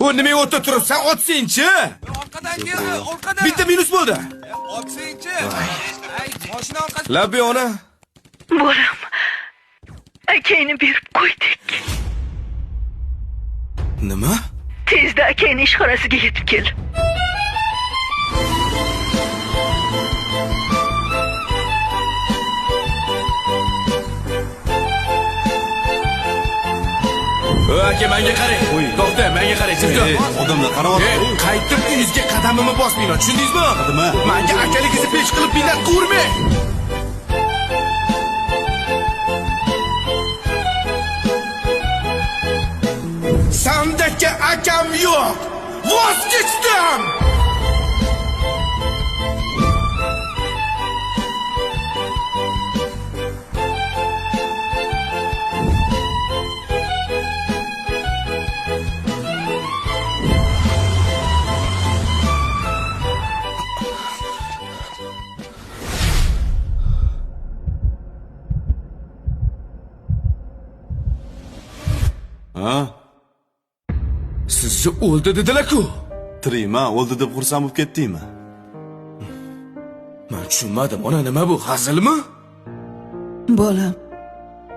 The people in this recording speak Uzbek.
Bu nimaga o'tda turibsan? Otsin-chi. Orqadan keldi, orqadan. Bitta minus bo'ldi. Otsin-chi. Ay, mashina orqasidan. Labbi ona. Bolam, akangni berib qo'ydik. Nima? Tezda akangni ishxonasiga yetib kel. Aka, menga qarang. To'xta, menga qarang, sizlar. Odamlar qarab Qaytib uyingizga qadamimni bosmayman, tushundingizmi? Nima? Menga akaligingizni pesh qilib minnat qurmang. Sandaka akam yo'q. Voz kechdim. Ha? Sizni o'ldi dedilar-ku. Tirikman, o'ldi deb xursand bo'lib ketdingmi? Men tushunmadim, ona nima bu? Hazilmi? Bolam,